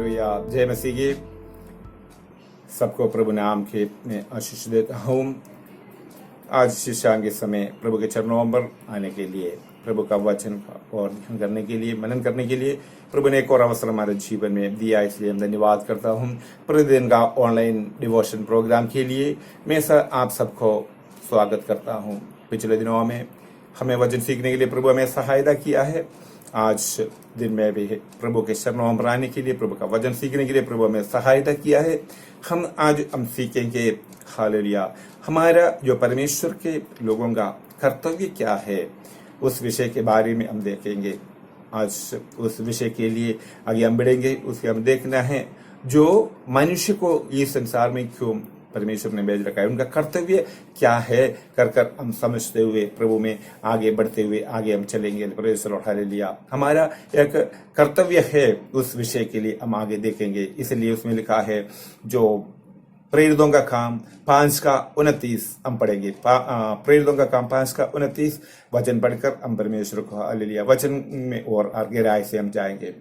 Hallelujah. जय मसीह की। सबको प्रभु नाम के में आशीष देता हूँ। आज शिक्षांग के समय प्रभु के चरणों पर आने के लिए, प्रभु का वचन और ध्यान करने के लिए, मनन करने के लिए प्रभु ने एक और अवसर हमारे जीवन में दिया, इसलिए हम धन्यवाद करता हूँ। प्रतिदिन का ऑनलाइन डिवोशन प्रोग्राम के लिए मैं आप सबको स्वागत करता हूँ। पिछले दिनों में हमें वचन सीखने के लिए प्रभु हमें सहायता किया है। आज दिन में भी प्रभु के चरणों पर आने के लिए, प्रभु का वचन सीखने के लिए प्रभु हमें सहायता किया है। हम सीखेंगे हालेलुया, हमारा जो परमेश्वर के लोगों का कर्तव्य क्या है, उस विषय के बारे में हम देखेंगे। आज उस विषय के लिए आगे हम बढ़ेंगे। उसके हम देखना है जो मनुष्य को इस संसार में क्यों परमेश्वर ने भेज रखा है, उनका कर्तव्य क्या है, कर हम समझते हुए प्रभु में आगे बढ़ते हुए आगे हम चलेंगे। Praise the Lord, hallelujah. हमारा एक कर्तव्य है, उस विषय के लिए हम आगे देखेंगे। इसलिए उसमें लिखा है जो प्रेरितों का काम 5:29 हम पढ़ेंगे। प्रेरितों का काम 5:29 वचन पढ़कर हम परमेश्वर को हालेलुया वचन में और गहराई से हम जाएंगे।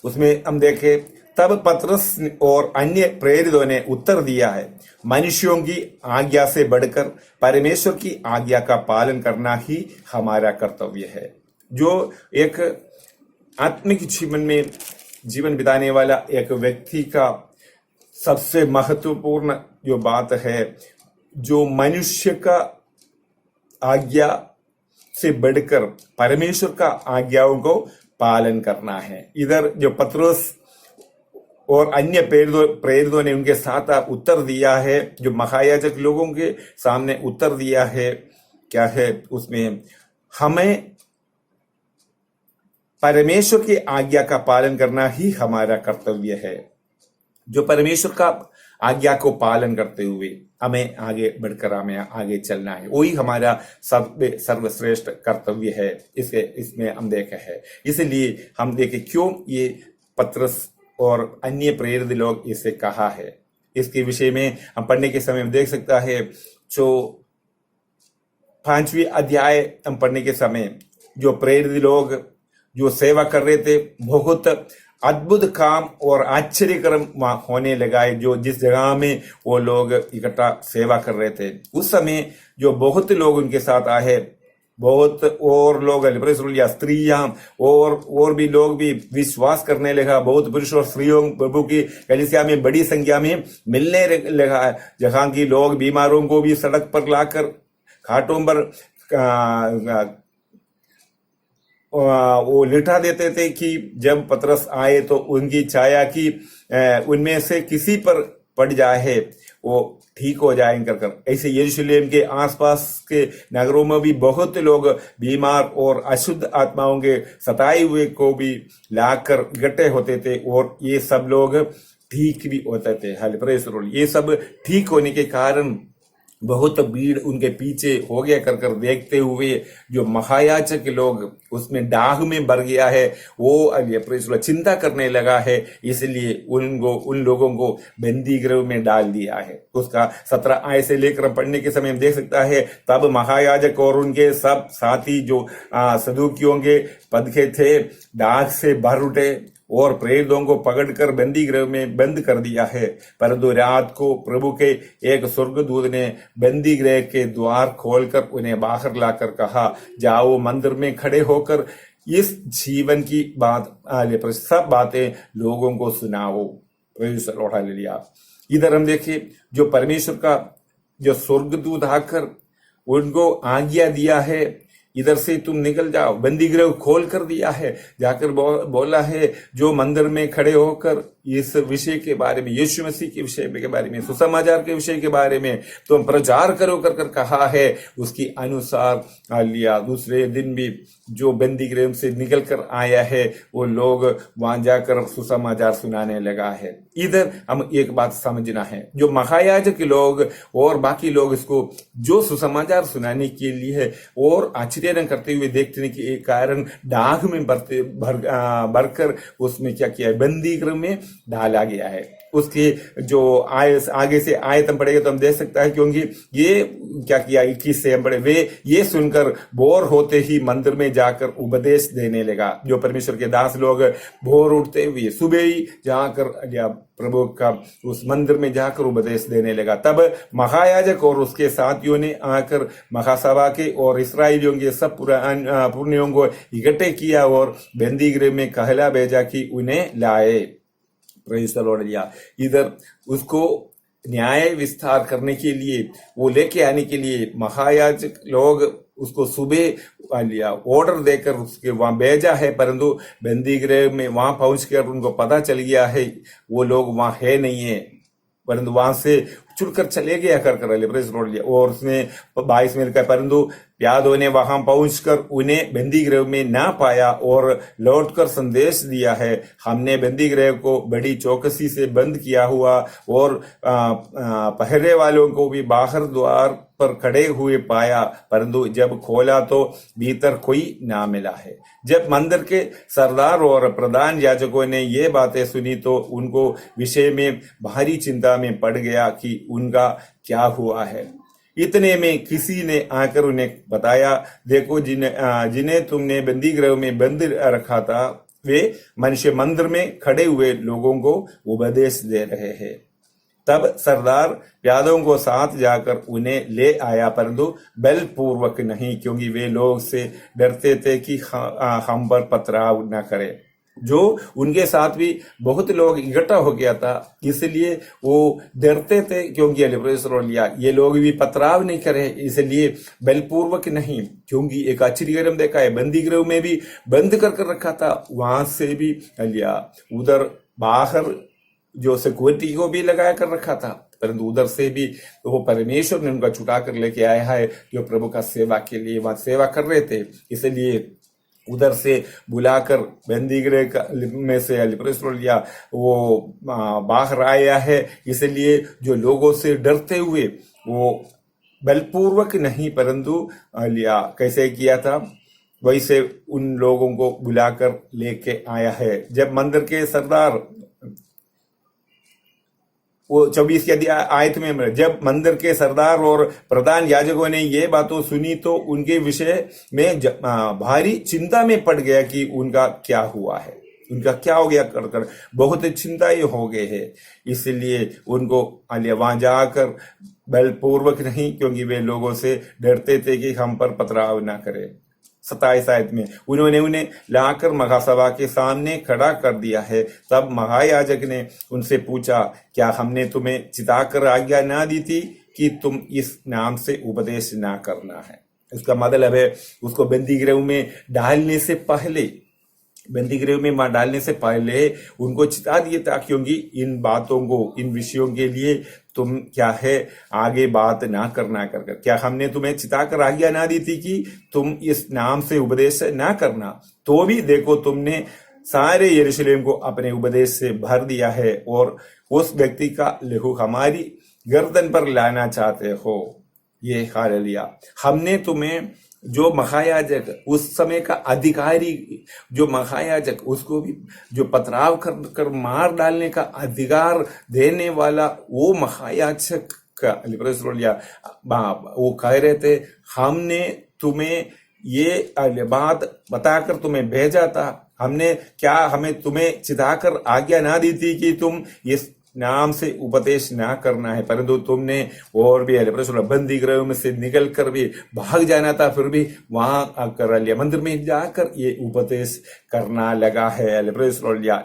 उसमें हम देखें, तब पतरस और अन्य प्रेरितों ने उत्तर दिया है, मनुष्यों की आज्ञा से बढ़कर परमेश्वर की आज्ञा का पालन करना ही हमारा कर्तव्य है। जो एक आत्मिक जीवन में जीवन बिताने वाला एक व्यक्ति का सबसे महत्वपूर्ण जो बात है, जो मनुष्य का आज्ञा से बढ़कर परमेश्वर का आज्ञाओं को पालन करना है। इधर जो पतरस और अन्य प्रेरितों ने उनके साथ उत्तर दिया है, जो महायाजक लोगों के सामने उत्तर दिया है, क्या है उसमें, हमें परमेश्वर की आज्ञा का पालन करना ही हमारा कर्तव्य है। जो परमेश्वर का आज्ञा को पालन करते हुए हमें आगे बढ़कर हमें आगे चलना है, वही हमारा सर्वश्रेष्ठ कर्तव्य है। इसमें हम देखे है। इसलिए हम देखें क्यों ये पतरस और अन्य प्रेरित लोग इसे कहा है। इसके विषय में हम पढ़ने के समय में देख सकता है, जो 5वीं अध्याय हम पढ़ने के समय जो प्रेरित लोग जो सेवा कर रहे थे, बहुत अद्भुत काम और आश्चर्यकरम होने लगा है। जो जिस जगह में वो लोग इकट्ठा सेवा कर रहे थे, उस समय जो बहुत लोग उनके साथ आए, बहुत और लोग या स्त्रियां और भी लोग भी विश्वास करने लगा। बहुत पुरुष और स्त्रियों प्रभु की कलीसिया में बड़ी संख्या में मिलने लगा है। जहां की लोग बीमारों को भी सड़क पर लाकर खाटों पर वो लिटा देते थे कि जब पतरस आए तो उनकी छाया की उनमें से किसी पर पड़ जाए वो ठीक हो जाएंगे कर। ऐसे यरूशलेम के आसपास के नगरों में भी बहुत लोग बीमार और अशुद्ध आत्माओं के सताए हुए को भी लाकर इकट्ठे होते थे, और ये सब लोग ठीक भी होते थे। हालेलुया। ये सब ठीक होने के कारण बहुत भीड़ उनके पीछे हो गया कर देखते हुए जो महायाजक लोग उसमें डाह में भर गया है, वो चिंता करने लगा है। इसलिए उन लोगों को बंदी गृह में डाल दिया है। उसका 17 आय से लेकर पढ़ने के समय में देख सकता है, तब महायाजक और उनके सब साथी जो सदूकियों के पद के थे डाह से भर उठे और प्रेरितों को पकड़कर बंदी गृह में बंद कर दिया है। परंतु रात को प्रभु के एक स्वर्गदूत ने बंदी गृह के द्वार खोलकर उन्हें बाहर लाकर कहा, जाओ मंदिर में खड़े होकर इस जीवन की सब बातें लोगों को सुनाओ। Praise the Lord, hallelujah. इधर हम देखिए, जो परमेश्वर का जो स्वर्गदूत आकर उनको आज्ञा दिया है, इधर से तुम निकल जाओ, बंदी गृह खोल कर दिया है। जाकर बोला है, जो मंदिर में खड़े होकर इस विषय के बारे में, यीशु मसीह के विषय के बारे में, सुसमाचार के विषय के बारे में तुम प्रचार करो कर कहा है। उसकी अनुसार लिया दूसरे दिन भी जो बंदी गृह से निकल कर आया है, वो लोग वहां जाकर सुसमाचार सुनाने लगा है। इधर हम एक बात समझना है, जो महायाजक लोग और बाकी लोग इसको जो सुसमाचार सुनाने के लिए और आश्चर्य करते हुए देखने के कारण डाग में भरकर उसमें क्या किया है, बंदी गृह में डाला गया है। उसके जो आगे से आयतम पड़ेगा तो हम देख सकता है, क्योंकि ये क्या किया 21 से हम पढ़े, वे ये सुनकर बोर होते ही मंदिर में जाकर उपदेश देने लगा। जो परमेश्वर के दास लोग भोर उठते हुए सुबह ही जाकर या प्रभु का उस मंदिर में जाकर उपदेश देने लगा। तब महायाजक और उसके साथियों ने आकर महासभा के और इसराइलियों के सब पुरनियों को इकट्ठे किया और बंदी गृह में कहला भेजा कि उन्हें लाए। Praise the Lord. इधर उसको न्याय विस्तार करने के लिए, वो लेके आने के लिए महायाजक लोग उसको सुबह ऑर्डर देकर उसके वहां भेजा है, परंतु बंदी गृह में वहां पहुंचकर उनको पता चल गया है वो लोग वहां है नहीं है, परंतु वहां से चुनकर चले गया कर। और उसने 22 में लिखा, परंतु प्यादों ने वहां पहुंचकर उन्हें बंदी गृह में ना पाया और लौटकर संदेश दिया है, हमने बंदी गृह को बड़ी चौकसी से बंद किया हुआ और पहरे वालों को भी बाहर द्वार पर खड़े हुए पाया, परंतु जब खोला तो भीतर कोई ना मिला है। जब मंदिर के सरदार और प्रधान याजकों ने ये बातें सुनी तो उनको विषय में भारी चिंता में पड़ गया कि उनका क्या हुआ है। इतने में किसी ने आकर उन्हें बताया, देखो जिन्हें तुमने बंदी गृह में बंद रखा था वे मनुष्य मंदिर में खड़े हुए लोगों को उपदेश दे रहे हैं। तब सरदार प्यादों को साथ जाकर उन्हें ले आया, परंतु बलपूर्वक नहीं, क्योंकि वे लोग से डरते थे कि हम पर पथराव न करें। जो उनके साथ भी बहुत लोग इकट्ठा हो गया था, इसलिए वो डरते थे, क्योंकि ये लोग भी पथराव नहीं करे, इसलिए बलपूर्वक नहीं। क्योंकि एक आश्चर्य देखा है, बंदी गृह में भी बंद कर रखा था, वहां से भी लिया, उधर बाहर जो सिक्योरिटी को भी लगा कर रखा था, परंतु उधर से भी वो परमेश्वर ने उनका छुटा कर लेके आया है, जो प्रभु का सेवा के लिए वहां सेवा कर रहे थे। इसलिए उधर से बुलाकर बंदी गृह में से वो बाहर आया है। इसलिए जो लोगों से डरते हुए वो बलपूर्वक नहीं, परंतु कैसे किया था वैसे उन लोगों को बुलाकर लेके आया है। जब मंदिर के सरदार, वो 24 की आयत में, जब मंदिर के सरदार और प्रधान याजकों ने ये बातों सुनी तो उनके विषय में भारी चिंता में पड़ गया कि उनका क्या हुआ है, उनका क्या हो गया कर बहुत चिंताएं हो गए हैं। इसलिए उनको वहां जाकर बलपूर्वक नहीं, क्योंकि वे लोगों से डरते थे कि हम पर पथराव ना करे। 27 आयत में उन्होंने उन्हें लाकर महासभा के सामने खड़ा कर दिया है। तब महायाजक ने उनसे पूछा, क्या हमने तुम्हें चिताकर आज्ञा ना दी थी कि तुम इस नाम से उपदेश ना करना है? इसका मतलब है उसको बंदी गृह में डालने से पहले, बंदी गृह में डालने से पहले उनको चिता दिया था, क्योंकि इन बातों को, इन विषयों के लिए तुम क्या है आगे बात ना करना कर। क्या हमने तुम्हें चिताकर आज्ञा ना दी थी कि तुम इस नाम से उपदेश ना करना? तो भी देखो तुमने सारे यरूशलेम को अपने उपदेश से भर दिया है और उस व्यक्ति का लहू हमारी गर्दन पर लाना चाहते हो। ये हालेलुया। हमने तुम्हें, जो महायाजक उस समय का अधिकारी, जो महायाजक उसको भी जो पथराव कर मार डालने का अधिकार देने वाला वो महायाजक का वो कह रहे थे, हमने तुम्हें ये बात बताकर तुम्हें भेजा था। हमें तुम्हें चिताकर आज्ञा ना दी थी कि तुम इस नाम से उपदेश ना करना है, परंतु तुमने और भी बंदी गृह में से निकल कर भी भाग जाना था, फिर भी वहां कर लिया, मंदिर में जाकर ये उपदेश करना लगा है।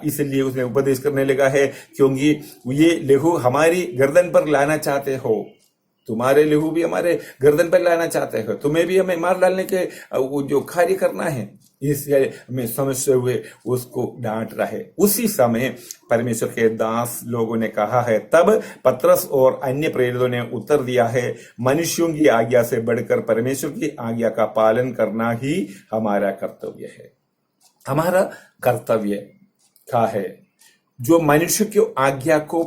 इसलिए उसने उपदेश करने लगा है, क्योंकि ये लहू हमारी गर्दन पर लाना चाहते हो। तुम्हारे लहू भी हमारे गर्दन पर लाना चाहते हो, तुम्हें भी हमें मार डालने के जो कार्य करना है, इसलिए हमें समझते हुए उसको डांट रहे। उसी समय परमेश्वर के दास लोगों ने कहा है, तब पतरस और अन्य प्रेरितों ने उत्तर दिया है, मनुष्यों की आज्ञा से बढ़कर परमेश्वर की आज्ञा का पालन करना ही हमारा कर्तव्य है। हमारा कर्तव्य क्या है? जो मनुष्य की आज्ञा को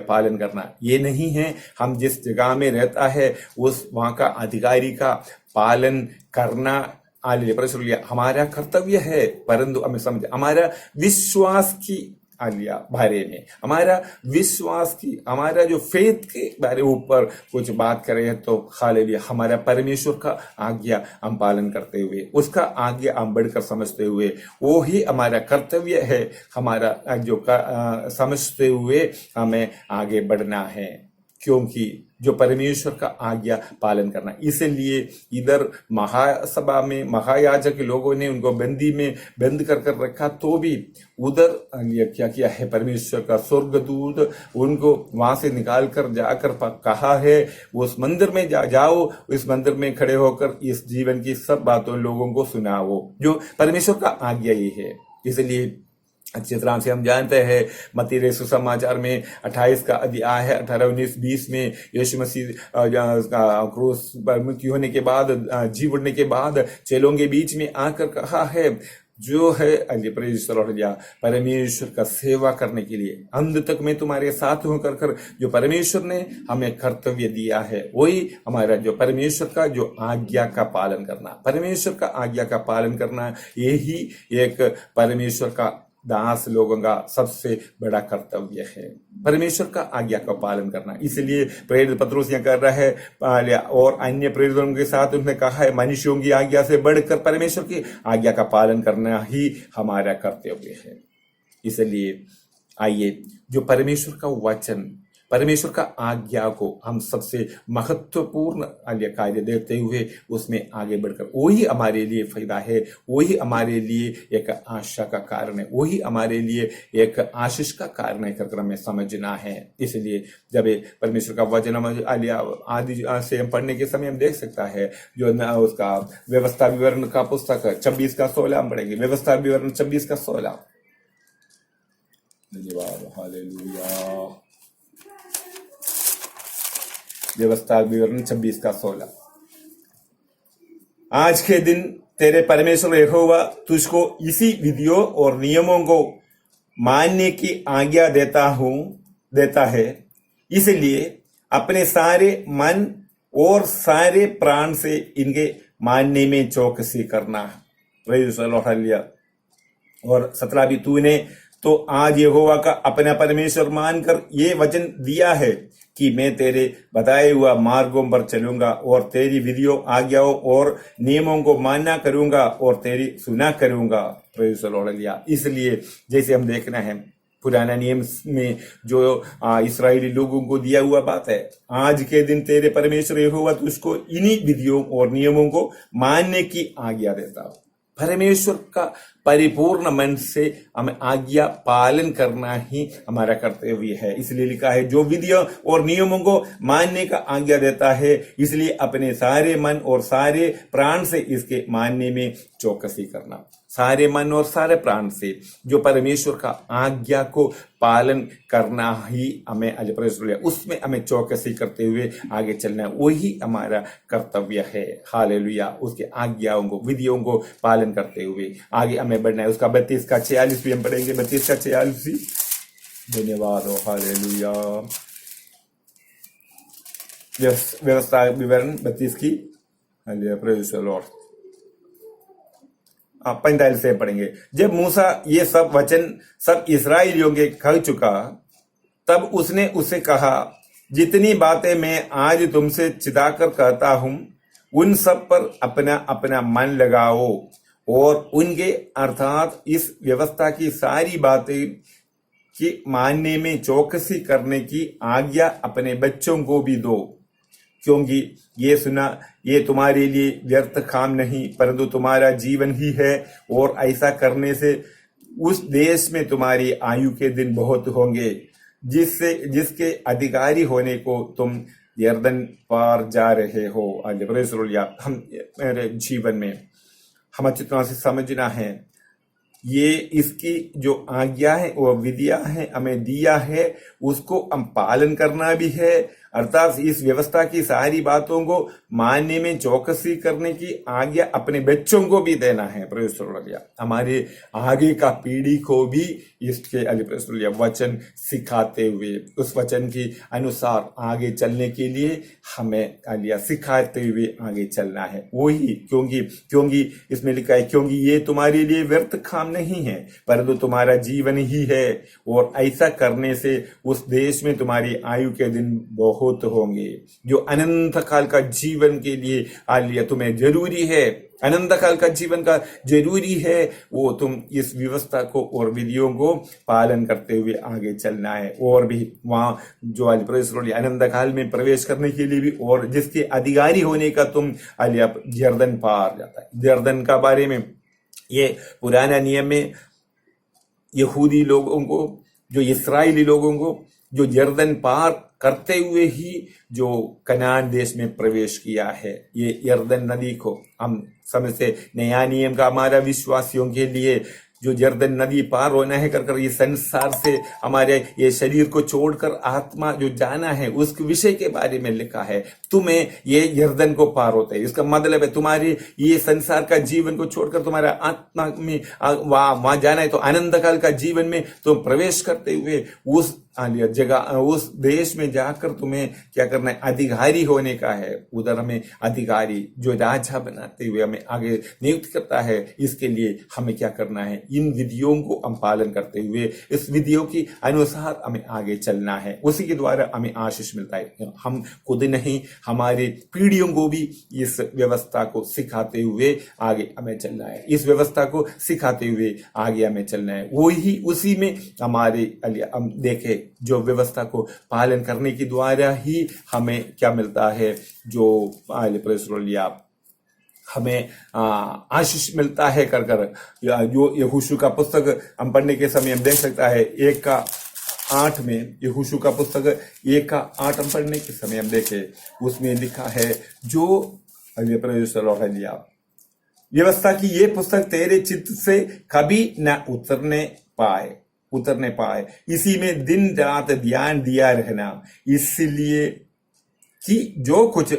पालन करना। ये नहीं है हम जिस जगह में रहता है उस वहां का अधिकारी का पालन करना आलिया प्रश्न हमारा कर्तव्य है, परंतु हमें समझ हमारा विश्वास की आलिया बारे में, हमारा विश्वास की, हमारा जो फेथ के बारे ऊपर कुछ बात करें तो हालेलुया हमारा परमेश्वर का आज्ञा हम पालन करते हुए, उसका आज्ञा हम बढ़कर समझते हुए, वो ही हमारा कर्तव्य है, हमारा जो समझते हुए हमें आगे बढ़ना है, क्योंकि जो परमेश्वर का आज्ञा पालन करना। इसलिए इधर महासभा में महायाजक लोगों ने उनको बंदी में बंद कर रखा, तो भी उधर क्या किया है, परमेश्वर का स्वर्गदूत उनको वहां से निकाल कर जाकर कहा है उस मंदिर में जाओ, इस मंदिर में खड़े होकर इस जीवन की सब बातों लोगों को सुनाओ, जो परमेश्वर का आज्ञा ही है। इसलिए अच्छी तरह से हम जानते हैं मत्ती सुसमाचार में 28 का अध्याय है, 18, 19, 20 में यीशु मसीह क्रूस पर मृत्यु होने के बाद, जी उठने के बाद चेलों के बीच में आकर कहा है जो है परमेश्वर का सेवा करने के लिए अंत तक मैं तुम्हारे साथ हूं कर जो परमेश्वर ने हमें कर्तव्य दिया है, वही हमारा जो परमेश्वर का जो आज्ञा का पालन करना, परमेश्वर का आज्ञा का पालन करना, यही एक परमेश्वर का दास लोगों का सबसे बड़ा कर्तव्य है, परमेश्वर का आज्ञा का पालन करना। इसलिए प्रेरित पत्रुस यह कर रहा है और अन्य प्रेरितों के साथ उन्होंने कहा है मनुष्यों की आज्ञा से बढ़कर परमेश्वर की आज्ञा का पालन करना ही हमारा कर्तव्य है। इसलिए आइए जो परमेश्वर का वचन, परमेश्वर का आज्ञा को हम सबसे महत्वपूर्ण कार्य देते हुए उसमें आगे बढ़कर, वही हमारे लिए फायदा है, वही हमारे लिए एक आशा का कारण है, वही हमारे लिए एक आशीष का कारण है कर हमें समझना है। इसलिए जब परमेश्वर का वचन आदि से हम पढ़ने के समय हम देख सकता है जो उसका व्यवस्था विवरण का पुस्तक 26 का 16 हम पढ़ेंगे, व्यवस्था विवरण 26 का 16। धन्यवाद, हालेलुया। व्यवस्था विवरण 26 का 16। आज के दिन तेरे परमेश्वर यहोवा तुझको इसी विधियों और नियमों को मानने की आज्ञा देता है, इसलिए अपने सारे मन और सारे प्राण से इनके मानने में चौकसी करना। और 17 भी तूने तो आज यहोवा का अपना परमेश्वर मानकर ये वचन दिया है कि मैं तेरे बताए हुआ मार्गों पर चलूंगा और तेरी विधियों, आज्ञाओं और नियमों को मानना करूंगा और तेरी सुना करूंगा। इसलिए जैसे हम देखना है पुराना नियम में जो इस्राएली लोगों को दिया हुआ बात है, आज के दिन तेरे परमेश्वर यहोवा तुझको इन्हीं विधियों और नियमों को मानने की आज्ञा देता। परमेश्वर का परिपूर्ण मन से हमें आज्ञा पालन करना ही हमारा कर्तव्य है। इसलिए लिखा है जो विधियों और नियमों को मानने का आज्ञा देता है, इसलिए अपने सारे मन और सारे प्राण से इसके मानने में चौकसी करना। सारे मन और सारे प्राण से जो परमेश्वर का आज्ञा को पालन करना ही हमें उसमें हमें चौकसी करते हुए आगे चलना, वही हमारा कर्तव्य है। हालेलुया। उसके आज्ञाओं को, विधियों को पालन करते हुए आगे हमें बढ़ना है। उसका 32 का 46 भी हम पढ़ेंगे, 32 का 46। धन्यवाद हो, हालेलुया। व्यवस्था विवरण 32 की, हालेलुया। 45 से पढ़ेंगे। जब मूसा ये सब वचन सब इस्राएलियों के कह चुका, तब उसने उससे कहा, जितनी बातें मैं आज तुमसे चिताकर कहता हूं उन सब पर अपना अपना मन लगाओ और उनके अर्थात इस व्यवस्था की सारी बातें की मानने में चौकसी करने की आज्ञा अपने बच्चों को भी दो, क्योंकि ये तुम्हारे लिए व्यर्थ काम नहीं परंतु तुम्हारा जीवन ही है, और ऐसा करने से उस देश में तुम्हारी आयु के दिन बहुत होंगे जिसके अधिकारी होने को तुम यर्दन पार जा रहे हो। हम मेरे जीवन में हम अच्छी तरह से समझना है, ये इसकी जो आज्ञा है वो विधियां है हमें दिया है, उसको हम पालन करना भी है, अर्थात इस व्यवस्था की सारी बातों को मानने में चौकसी करने की आज्ञा अपने बच्चों को भी देना है। प्रभु हमारे आगे का पीढ़ी को भी इसके वचन सिखाते हुए उस वचन के अनुसार आगे चलने के लिए हमें सिखाते हुए आगे चलना है। वही क्योंकि इसमें लिखा है, क्योंकि ये तुम्हारे लिए व्यर्थ काम नहीं है परंतु तुम्हारा जीवन ही है, और ऐसा करने से उस देश में तुम्हारी आयु के दिन बहुत होंगे। जो अनंत काल का जीवन के लिए तुम्हें जरूरी है, अनंत काल का जीवन का जरूरी है, वो तुम इस व्यवस्था को और विधियों को पालन करते हुए आगे चलना है। और भी वहां जो अनंत काल में प्रवेश करने के लिए भी और जिसके अधिकारी होने का तुम यरदन पार जाता है। यरदन का बारे में ये पुराना नियम में यहूदी लोगों को, जो इस्राएली लोगों को, जो यरदन पार करते हुए ही जो कनान देश में प्रवेश किया है, ये यरदन नदी को हम समझते नया नियम का हमारा विश्वासियों के लिए जो यरदन नदी पार होना है कर ये संसार से हमारे ये शरीर को छोड़कर आत्मा जो जाना है उस विषय के बारे में लिखा है। तुम्हें ये यरदन को पार होता है, इसका मतलब है तुम्हारे ये संसार का जीवन को छोड़कर तुम्हारा आत्मा में वहां जाना है। तो अनंत काल का जीवन में तुम प्रवेश करते हुए उस जगह उस देश में जाकर तुम्हें क्या करना है, अधिकारी होने का है। उधर हमें अधिकारी जो राजा बनाते हुए हमें आगे नियुक्त करता है, इसके लिए हमें क्या करना है, इन विधियों को हम पालन करते हुए इस विधियों के अनुसार हमें आगे चलना है। उसी के द्वारा हमें आशीष मिलता है। हम खुद नहीं, हमारे पीढ़ियों को भी इस व्यवस्था को सिखाते हुए आगे हमें चलना है। इस व्यवस्था को सिखाते हुए आगे हमें चलना है। वही उसी में हमारे हम देखे जो व्यवस्था को पालन करने के द्वारा ही हमें क्या मिलता है, जो हमें आशीष मिलता है कर जो यहोशू का पुस्तक हम पढ़ने के समय हम देख सकता है 1:8 में, यहोशू का पुस्तक 1:8 हम पढ़ने के समय हम देखे उसमें लिखा है, जो व्यवस्था की ये पुस्तक तेरे चित्त से कभी न उतरने पाए, इसी में दिन रात ध्यान दिया रहना, इसलिए कि जो कुछ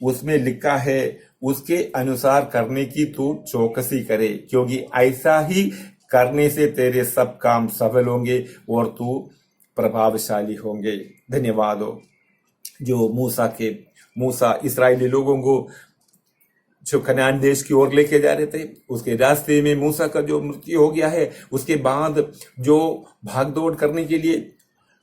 उसमें लिखा है उसके अनुसार करने की तू चौकसी करे, क्योंकि ऐसा ही करने से तेरे सब काम सफल होंगे और तू प्रभावशाली होंगे। धन्यवाद हो। जो मूसा इस्राएली लोगों को जो कनान देश की ओर लेके जा रहे थे, उसके रास्ते में मूसा का जो मृत्यु हो गया है, उसके बाद जो भागदौड़ करने के लिए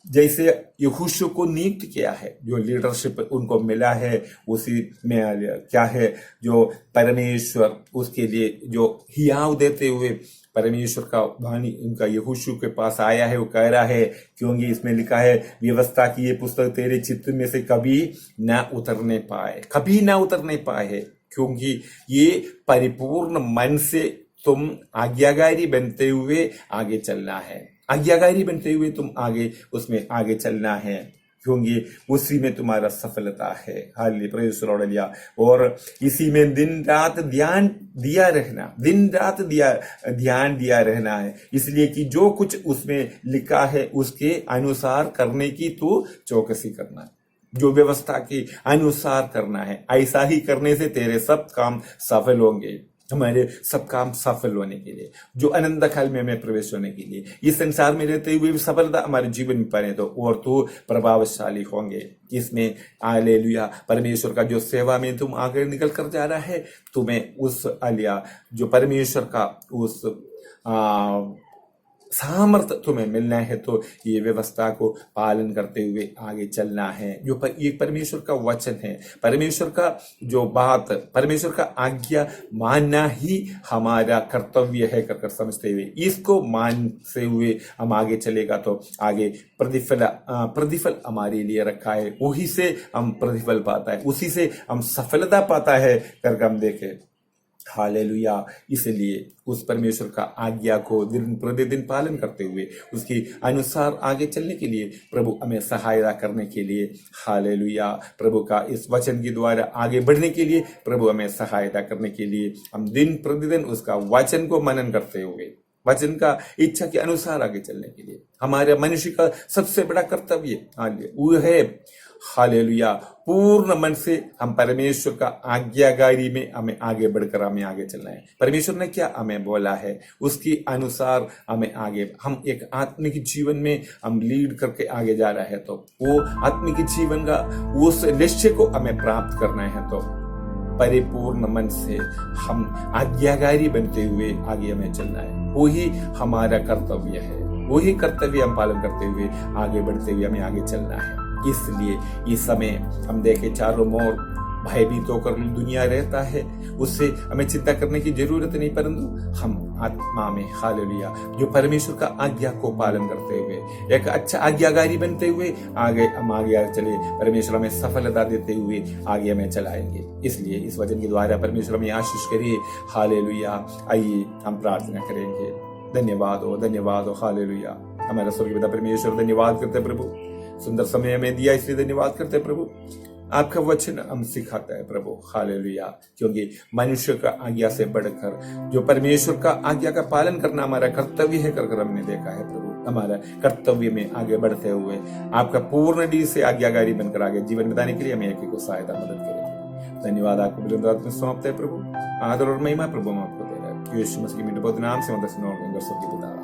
जैसे यहोशू को नियुक्त किया है, जो लीडरशिप उनको मिला है, उसी में क्या है, जो परमेश्वर उसके लिए जो हियाव देते हुए परमेश्वर का वाणी उनका यहोशू के पास आया है। वो कह रहा है, क्योंकि इसमें लिखा है व्यवस्था की ये पुस्तक तेरे चित्त में से कभी न उतरने पाए, क्योंकि ये परिपूर्ण मन से तुम आज्ञाकारी बनते हुए आगे चलना है। आज्ञाकारी बनते हुए तुम आगे उसमें आगे चलना है, क्योंकि उसी में तुम्हारा सफलता है। हालेलुया। और इसी में दिन रात ध्यान दिया रहना है, इसलिए कि जो कुछ उसमें लिखा है उसके अनुसार करने की तू चौकसी करना है। जो व्यवस्था के अनुसार करना है, ऐसा ही करने से तेरे सब काम सफल होंगे। हमारे सब काम सफल होने के लिए, जो अनंत काल में हमें प्रवेश होने के लिए, इस संसार में रहते हुए भी सफलता हमारे जीवन में पाने दो और तो प्रभावशाली होंगे। इसमें हालेलुया, परमेश्वर का जो सेवा में तुम आगे निकल कर जा रहा है, तुम्हें उस जो परमेश्वर का उस सामर्थ्य तुम्हें मिलना है, तो ये व्यवस्था को पालन करते हुए आगे चलना है। जो ये परमेश्वर का वचन है, परमेश्वर का जो बात, परमेश्वर का आज्ञा मानना ही हमारा कर्तव्य है कर समझते हुए, इसको मानते हुए हम आगे चलेगा तो आगे प्रतिफल हमारे लिए रखा है, वही से हम प्रतिफल पाता है, उसी से हम सफलता पाता है करके हम देखें। हालेलुया। इसलिए उस परमेश्वर का आज्ञा को दिन प्रतिदिन पालन करते हुए उसके अनुसार आगे चलने के लिए प्रभु हमें सहायता करने के लिए, हालेलुया, प्रभु का इस वचन के द्वारा आगे बढ़ने के लिए, प्रभु हमें सहायता करने के लिए हम दिन प्रतिदिन उसका वचन को मनन करते हुए वचन का इच्छा के अनुसार आगे चलने के लिए हमारे मनुष्य का सबसे बड़ा कर्तव्य वो है हालेलुया, पूर्ण मन से हम परमेश्वर का आज्ञाकारी में हमें आगे बढ़कर हमें आगे चलना है। परमेश्वर ने क्या हमें बोला है उसके अनुसार हमें आगे, हम एक आत्मिक जीवन में हम लीड करके आगे जा रहे हैं, तो वो आत्मिक जीवन का उस लक्ष्य को हमें प्राप्त करना है, तो परिपूर्ण मन से हम आज्ञाकारी बनते हुए आगे हमें चलना है। वही हमारा कर्तव्य है, वही कर्तव्य हम पालन करते हुए आगे बढ़ते हुए हमें आगे चलना है। इसलिए इस समय हम देखें चारों ओर भयभीत होकर दुनिया रहता है, उससे हमें चिंता करने की जरूरत नहीं, परंतु हम आत्मा में हालेलुया जो परमेश्वर का आज्ञा को पालन करते हुए एक अच्छा आज्ञाकारी बनते हुए आगे हम आगे चले, परमेश्वर हमें सफलता देते हुए आगे हमें चलाएंगे। इसलिए इस वचन के द्वारा परमेश्वर हमें आशीष करिए। हालेलुया। आइए हम प्रार्थना करेंगे। धन्यवाद हो हालेलुया। हमारा स्वर्गीय पिता परमेश्वर, धन्यवाद करते प्रभु, सुंदर समय हमें दिया इसलिए धन्यवाद करते प्रभु। आपका वचन हम सिखाता है प्रभु हालेलुया, क्योंकि मनुष्य का आज्ञा से बढ़कर जो परमेश्वर का आज्ञा का पालन करना हमारा कर्तव्य है कर हमने देखा है प्रभु। हमारा कर्तव्य में आगे बढ़ते हुए आपका पूर्ण डी से आज्ञाकारी बनकर आगे जीवन बिताने के लिए हमें एक को सहायता मदद करें। धन्यवाद आपको बिरुदात में समाप्त है प्रभु। आदर और महिमा प्रभु हम आपको दे रहे हैं। यीशु मसीह के मीठे नाम से मदद सुनो।